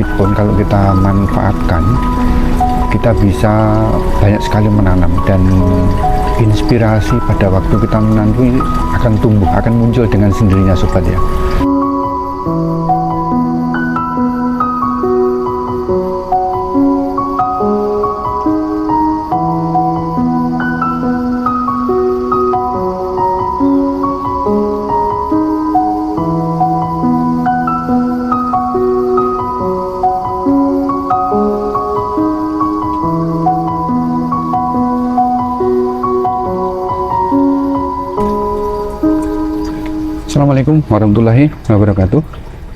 sempit pun kalau kita manfaatkan, kita bisa banyak sekali menanam, dan inspirasi pada waktu kita menanam akan tumbuh, akan muncul dengan sendirinya sobat ya. Assalamualaikum warahmatullahi wabarakatuh.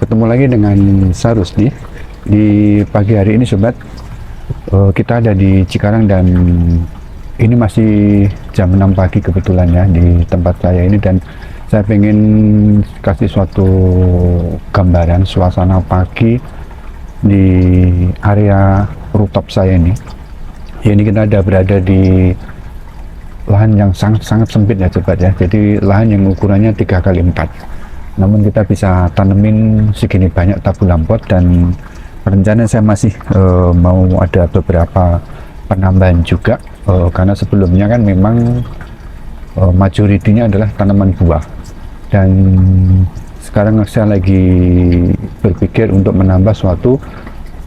Ketemu lagi dengan saya Rusdi di pagi hari ini sobat. Kita ada di Cikarang dan ini masih jam 6 pagi kebetulan ya di tempat saya ini, dan saya pengen kasih suatu gambaran suasana pagi di area rooftop saya ini. Ini kita ada berada di lahan yang sangat sempit ya sobat ya. Jadi lahan yang ukurannya 3x4, namun kita bisa tanemin segini banyak tabu lampot, dan rencana saya masih mau ada beberapa penambahan juga, karena sebelumnya kan memang majoritinya adalah tanaman buah, dan sekarang saya lagi berpikir untuk menambah suatu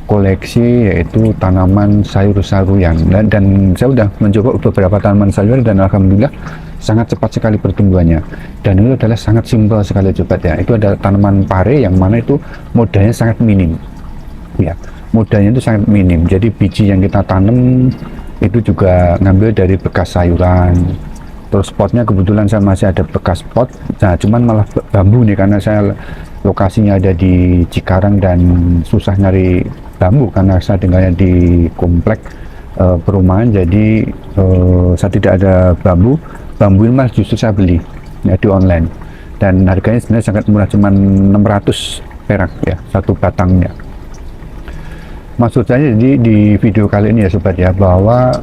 koleksi yaitu tanaman sayur-sayuran, dan saya sudah mencoba beberapa tanaman sayur dan alhamdulillah sangat cepat sekali pertumbuhannya, dan itu adalah sangat simpel sekali sobat ya. Itu ada tanaman pare yang mana itu modalnya sangat minim ya, modalnya itu sangat minim. Jadi biji yang kita tanam itu juga ngambil dari bekas sayuran. Terus potnya kebetulan saya masih ada bekas pot, nah cuman malah bambu nih, karena saya lokasinya ada di Cikarang dan susah nyari bambu karena saya tinggalnya di komplek perumahan. Jadi saya tidak ada bambu ini malah justru saya beli ya di online, dan harganya sebenarnya sangat murah, cuma 600 perak ya satu batangnya. Maksud saya jadi di video kali ini ya sobat ya, bahwa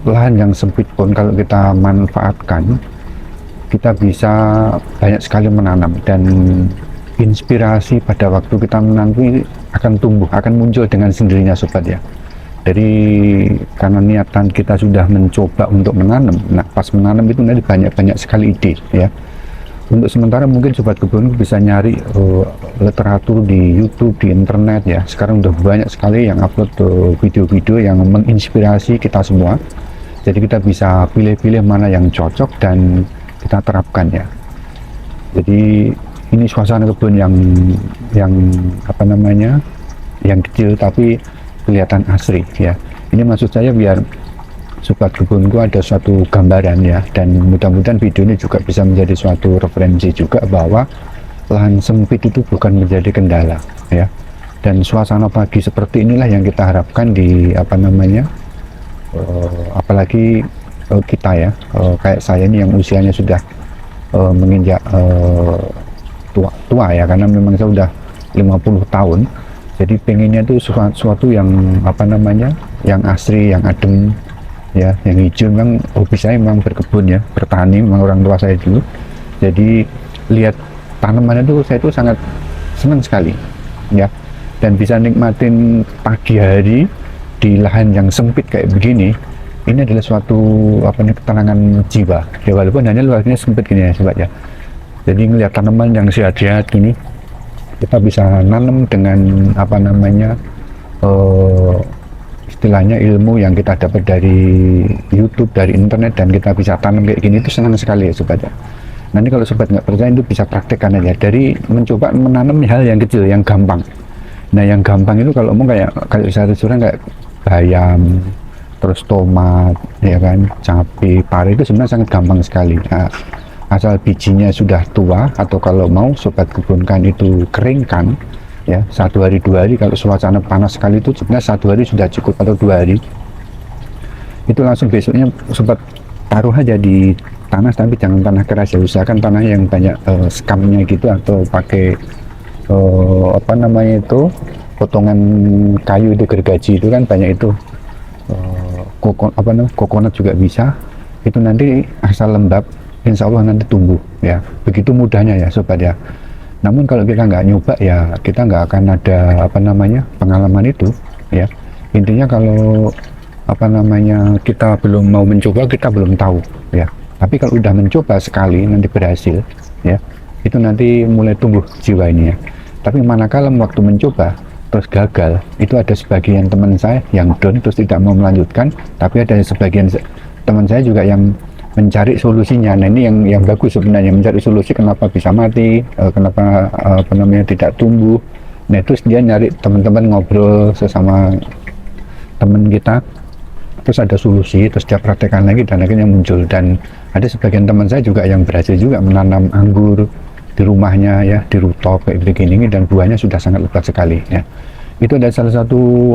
lahan yang sempit pun kalau kita manfaatkan, kita bisa banyak sekali menanam, dan inspirasi pada waktu kita menanam akan tumbuh, akan muncul dengan sendirinya sobat ya. Jadi karena niatan kita sudah mencoba untuk menanam, nah pas menanam itu nanti banyak sekali ide ya. Untuk sementara mungkin sobat kebun bisa nyari literatur di YouTube, di internet ya. Sekarang udah banyak sekali yang upload video-video yang menginspirasi kita semua. Jadi kita bisa pilih-pilih mana yang cocok dan kita terapkan ya. Jadi ini suasana kebun yang apa namanya, yang kecil tapi kelihatan asri ya. Ini maksud saya biar sobat kebunku ada suatu gambaran ya, dan mudah-mudahan video ini juga bisa menjadi suatu referensi juga bahwa lahan sempit itu bukan menjadi kendala ya. Dan suasana pagi seperti inilah yang kita harapkan di apa namanya, apalagi kita ya, kayak saya ini yang usianya sudah menginjak tua ya, karena memang saya sudah 50 tahun. Jadi pengennya itu suatu yang apa namanya, yang asri, yang adem ya, yang hijau. Memang hobi saya memang berkebun ya, bertani, memang orang tua saya dulu. Jadi lihat tanaman itu saya itu sangat senang sekali ya, dan bisa nikmatin pagi hari di lahan yang sempit kayak begini. Ini adalah suatu apa nih, ketenangan jiwa ya, walaupun hanya luasnya sempit gini ya sobat ya. Jadi ngelihat tanaman yang sehat-sehat gini, kita bisa nanam dengan apa namanya, istilahnya ilmu yang kita dapat dari YouTube, dari internet, dan kita bisa tanam kayak gini, itu senang sekali ya sobat ya. Nanti kalau sobat nggak percaya itu bisa praktekkan aja, dari mencoba menanam hal yang kecil, yang gampang. Nah yang gampang itu kalau mau kayak sayur-sayuran kayak bayam, terus tomat ya kan, cabai, pare, itu sebenarnya sangat gampang sekali. Nah, asal bijinya sudah tua, atau kalau mau sobat kebunkan itu keringkan ya, 1 hari 2 hari. Kalau suasana panas sekali itu sebenarnya 1 hari sudah cukup, atau 2 hari itu langsung besoknya sobat taruh aja di tanah, tapi jangan tanah keras ya, usahakan tanah yang banyak skamnya gitu, atau pakai apa namanya itu, potongan kayu itu, gergaji itu kan banyak itu, kokonat juga bisa. Itu nanti asal lembab insya Allah nanti tumbuh ya, begitu mudahnya ya sobat ya. Namun kalau kita nggak nyoba ya kita nggak akan ada pengalaman itu ya. Intinya kalau kita belum mau mencoba, kita belum tahu ya. Tapi kalau udah mencoba sekali nanti berhasil ya, itu nanti mulai tumbuh jiwa ini ya. Tapi manakala waktu mencoba terus gagal, itu ada sebagian teman saya yang down terus tidak mau melanjutkan, tapi ada sebagian teman saya juga yang mencari solusinya. Nah ini yang bagus sebenarnya, mencari solusi kenapa bisa mati, kenapa tidak tumbuh. Nah terus dia nyari teman-teman, ngobrol sesama teman kita, terus ada solusi, terus dia praktekkan lagi dan akhirnya muncul. Dan ada sebagian teman saya juga yang berhasil juga menanam anggur di rumahnya ya, di rooftop kayak begini, dan buahnya sudah sangat lebat sekali ya. Itu ada salah satu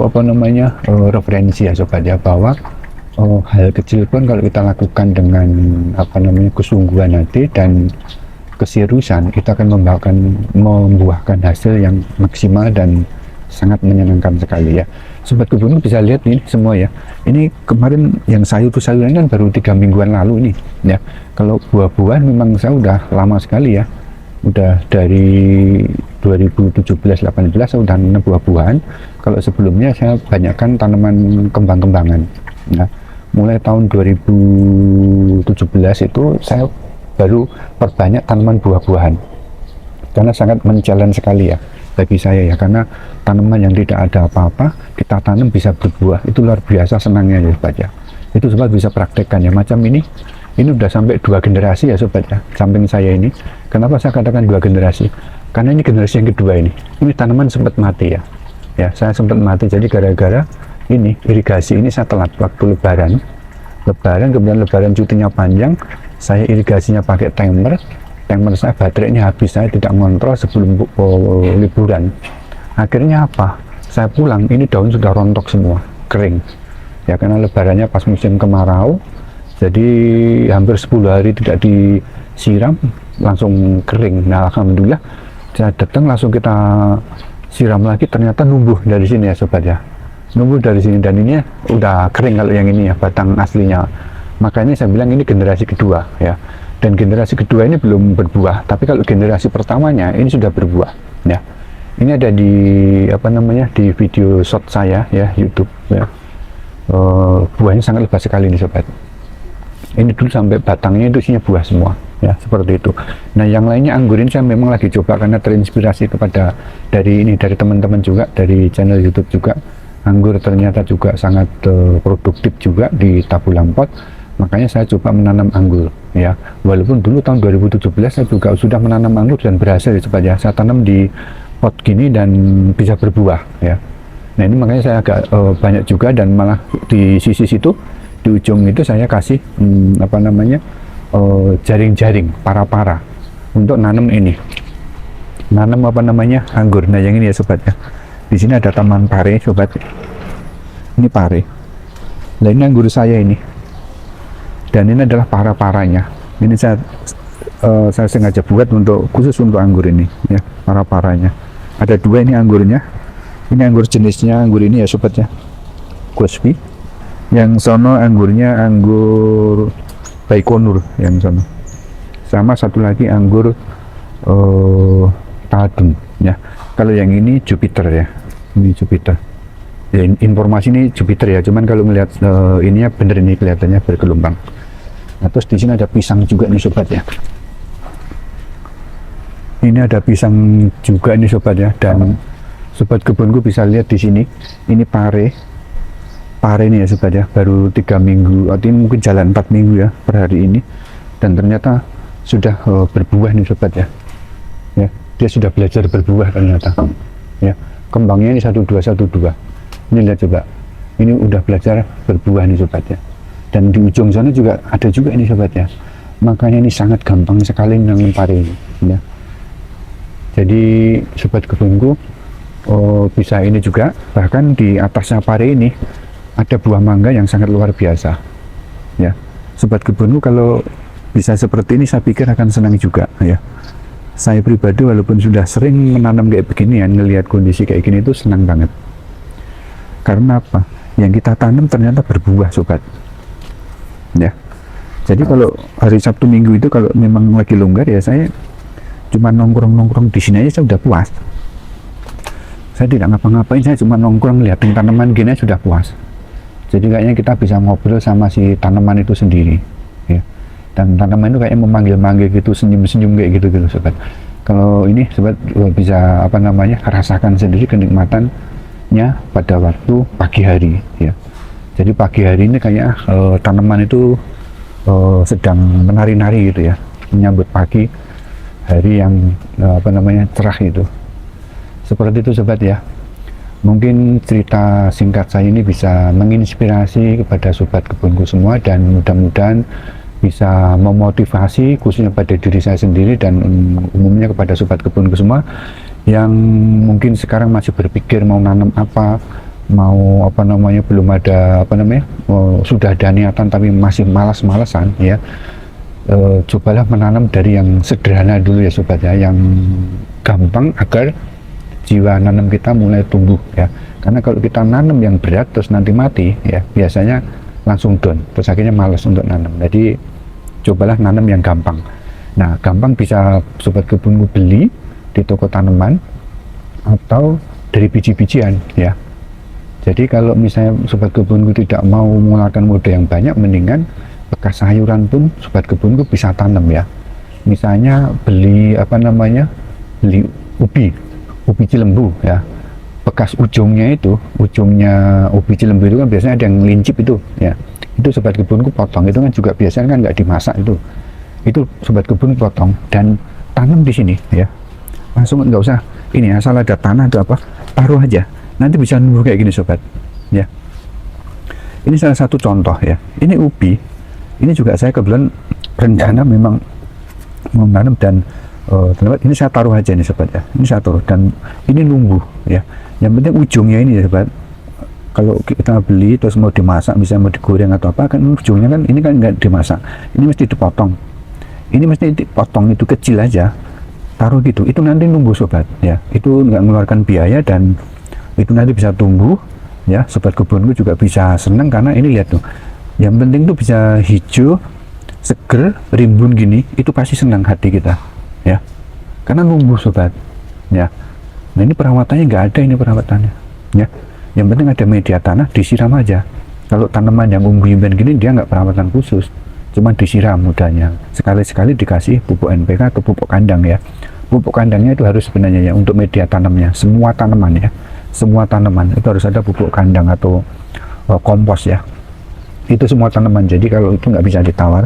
referensi ya sobat ya, bahwa hal kecil pun kalau kita lakukan dengan kesungguhan hati dan keseriusan, itu akan membuahkan hasil yang maksimal dan sangat menyenangkan sekali ya. Sobat Kebun bisa lihat nih semua ya, ini kemarin yang sayuran kan baru 3 mingguan lalu ini ya. Kalau buah-buahan memang saya udah lama sekali ya, udah dari 2017-18 saya udah nanam buah-buahan. Kalau sebelumnya saya banyakkan tanaman kembang-kembangan ya. Mulai tahun 2017 itu saya baru perbanyak tanaman buah-buahan, karena sangat men-challenge sekali ya bagi saya ya, karena tanaman yang tidak ada apa-apa kita tanam bisa berbuah, itu luar biasa senangnya ya sobat ya. Itu sobat bisa praktekkan ya, macam ini udah sampai 2 generasi ya sobat ya, samping saya ini. Kenapa saya katakan 2 generasi? Karena ini generasi yang kedua ini tanaman sempat mati ya, saya sempat mati. Jadi gara-gara ini irigasi ini saya telat waktu lebaran kemudian lebaran cutinya panjang, saya irigasinya pakai timer saya baterainya habis, saya tidak ngontrol sebelum liburan. Akhirnya apa, saya pulang ini daun sudah rontok semua, kering ya, karena lebarannya pas musim kemarau, jadi hampir 10 hari tidak disiram langsung kering. Nah alhamdulillah saya datang langsung kita siram lagi, ternyata numbuh dari sini ya sobat ya, numbuh dari sini, dan ini udah kering kalau yang ini ya, batang aslinya. Makanya saya bilang ini generasi kedua ya, dan generasi kedua ini belum berbuah, tapi kalau generasi pertamanya ini sudah berbuah ya. Ini ada di di video short saya ya, YouTube ya. Buahnya sangat lebat sekali nih sobat. Ini dulu sampai batangnya itu isinya buah semua ya, seperti itu. Nah yang lainnya anggur ini saya memang lagi coba karena terinspirasi dari teman-teman juga, dari channel YouTube juga. Anggur ternyata juga sangat produktif juga di tabulam pot, makanya saya coba menanam anggur ya. Walaupun dulu tahun 2017 saya juga sudah menanam anggur dan berhasil ya sobat ya, saya tanam di pot gini dan bisa berbuah ya. Nah ini makanya saya agak banyak juga, dan malah di sisi situ di ujung itu saya kasih jaring-jaring para untuk nanam anggur. Nah yang ini ya sobat ya, di sini ada taman pare sobat, ini pare. Nah ini anggur saya ini, dan ini adalah para-paranya. Ini saya sengaja buat khusus untuk anggur ini ya, para-paranya. Ada 2 ini anggurnya. Ini anggur jenisnya anggur ini ya sobat ya, Gospi. Yang sono anggurnya anggur Baikonur yang sono. Sama satu lagi anggur Tadung ya. Kalau yang ini Jupiter ya, ini Jupiter ya, informasi ini Jupiter ya, cuman kalau melihat ininya bener, ini kelihatannya bergelombang. Nah terus di sini ada pisang juga nih sobat ya, ini ada pisang juga nih sobat ya. Dan sobat kebunku bisa lihat di sini, ini pare ini ya sobat ya, baru 3 minggu, artinya mungkin jalan 4 minggu ya per hari ini, dan ternyata sudah berbuah nih sobat ya. Dia sudah belajar berbuah ternyata ya. Kembangnya ini 12. Ini lihat coba, ini udah belajar berbuah nih sobat ya. Dan di ujung sana juga ada juga ini sobat ya. Makanya ini sangat gampang sekali menanam pare ini ya. Jadi sobat kebunku bisa ini juga, bahkan di atasnya pare ini ada buah mangga yang sangat luar biasa ya. Sobat kebunku kalau bisa seperti ini, saya pikir akan senang juga ya. Saya pribadi walaupun sudah sering menanam kayak begini ya, ngelihat kondisi kayak gini itu senang banget. Karena apa? Yang kita tanam ternyata berbuah sobat ya. Jadi kalau hari Sabtu Minggu itu kalau memang lagi longgar ya, saya cuma nongkrong-nongkrong di sini aja saya udah puas. Saya tidak ngapa-ngapain, saya cuma nongkrong liatin tanaman gini sudah puas. Jadi kayaknya kita bisa ngobrol sama si tanaman itu sendiri, ya. Dan tanaman itu kayaknya memanggil-manggil gitu, senyum-senyum kayak gitu sobat. Kalau ini sobat bisa rasakan sendiri kenikmatannya pada waktu pagi hari, ya. Jadi pagi hari ini kayak tanaman itu sedang menari-nari gitu ya, menyambut pagi hari yang cerah itu. Seperti itu sobat ya. Mungkin cerita singkat saya ini bisa menginspirasi kepada sobat kebunku semua, dan mudah-mudahan bisa memotivasi khususnya pada diri saya sendiri dan umumnya kepada sobat kebunku semua yang mungkin sekarang masih berpikir mau nanam apa, mau belum ada sudah ada niatan tapi masih malas-malasan ya. Cobalah menanam dari yang sederhana dulu ya sobat ya, yang gampang agar jiwa nanam kita mulai tumbuh ya. Karena kalau kita nanam yang berat terus nanti mati ya, biasanya langsung down, terus akhirnya malas untuk nanam. Jadi cobalah nanam yang gampang. Nah, gampang bisa sobat kebunku beli di toko tanaman atau dari biji-bijian ya. Jadi kalau misalnya sobat kebunku tidak mau mengeluarkan modal yang banyak, mendingan bekas sayuran pun sobat kebunku bisa tanam ya. Misalnya beli beli ubi cilembu ya, bekas ujungnya ubi cilembu itu kan biasanya ada yang lincip itu ya, itu sobat kebunku potong, itu kan juga biasanya kan nggak dimasak itu sobat kebun potong dan tanam di sini ya, langsung nggak usah ini, asal ada tanah atau taruh aja, nanti bisa numbuh kayak gini sobat ya. Ini salah satu contoh ya, ini ubi, ini juga saya kebetulan rencana memang mau nanam dan ini saya taruh aja nih sobat ya, ini saya taruh dan ini numbuh ya. Yang penting ujungnya ini ya sobat, kalau kita beli terus mau dimasak, misalnya mau digoreng atau apa, kan ujungnya kan ini kan nggak dimasak, ini mesti dipotong, itu kecil aja, taruh gitu, itu nanti numbuh sobat ya, itu nggak mengeluarkan biaya dan itu nanti bisa tumbuh ya. Sobat kebunku juga bisa senang karena ini lihat tuh, yang penting tuh bisa hijau seger rimbun gini, itu pasti senang hati kita ya, karena numbuh sobat ya. Nah ini perawatannya nggak ada, ini perawatannya ya, yang penting ada media tanah, disiram aja. Kalau tanaman yang umbi-umbian gini dia nggak perawatan khusus, cuma disiram mudahnya, sekali-sekali dikasih pupuk NPK atau pupuk kandang ya. Pupuk kandangnya itu harus sebenarnya ya untuk media tanamnya, semua tanaman ya, semua tanaman itu harus ada pupuk kandang atau kompos ya, itu semua tanaman. Jadi kalau itu nggak bisa ditawar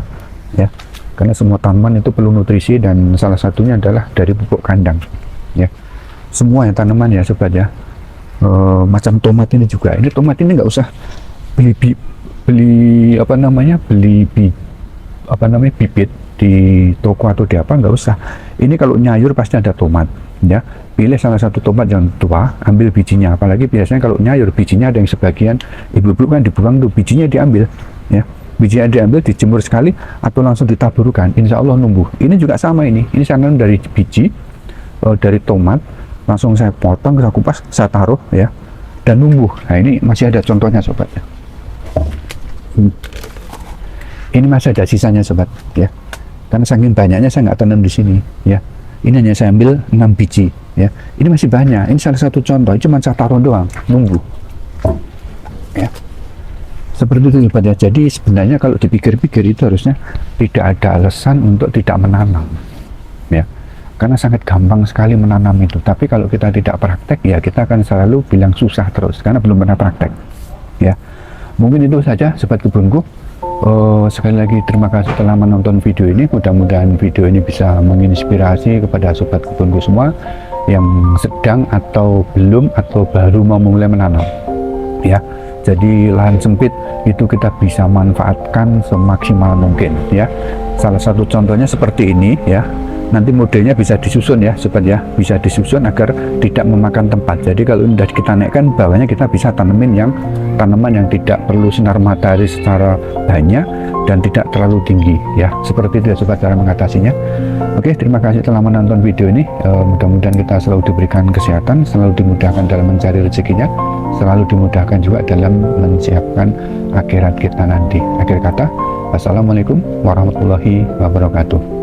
ya, karena semua tanaman itu perlu nutrisi dan salah satunya adalah dari pupuk kandang ya. Semua ya tanaman ya sobat ya. Macam tomat ini juga, ini tomat ini nggak usah beli bibit di toko atau di apa, nggak usah. Ini kalau nyayur pasti ada tomat ya, pilih salah satu tomat yang tua, ambil bijinya. Apalagi biasanya kalau nyayur bijinya ada yang sebagian ibu-ibu kan dibuang tuh, bijinya diambil ya, bijinya diambil, dijemur sekali atau langsung ditaburkan, insya Allah numbuh. Ini juga sama, ini saya nanam dari biji dari tomat, langsung saya potong, saya kupas, saya taruh ya, dan numbuh. Nah ini masih ada contohnya sobat ya. Ini masih ada sisanya sobat ya, karena saking banyaknya saya nggak tanam di sini ya. Ini hanya saya ambil 6 biji ya, ini masih banyak. Ini salah satu contoh, cuma saya taruh doang, numbuh ya. Seperti itu sobat ya. Jadi sebenarnya kalau dipikir-pikir itu harusnya tidak ada alasan untuk tidak menanam ya, karena sangat gampang sekali menanam itu. Tapi kalau kita tidak praktek ya, kita akan selalu bilang susah terus karena belum pernah praktek ya. Mungkin itu saja sobat kebunku. Sekali lagi terima kasih telah menonton video ini. Mudah-mudahan video ini bisa menginspirasi kepada sobat kebunku semua yang sedang atau belum atau baru mau mulai menanam ya. Jadi lahan sempit itu kita bisa manfaatkan semaksimal mungkin ya. Salah satu contohnya seperti ini ya. Nanti modelnya bisa disusun ya sobat ya, bisa disusun agar tidak memakan tempat. Jadi kalau sudah kita naikkan bawahnya, kita bisa tanamin yang tanaman yang tidak perlu sinar matahari secara banyak dan tidak terlalu tinggi ya. Seperti itu ya sobat cara mengatasinya. Oke, terima kasih telah menonton video ini. Mudah-mudahan kita selalu diberikan kesehatan, selalu dimudahkan dalam mencari rezekinya, selalu dimudahkan juga dalam menyiapkan akhirat kita nanti. Akhir kata, wassalamualaikum warahmatullahi wabarakatuh.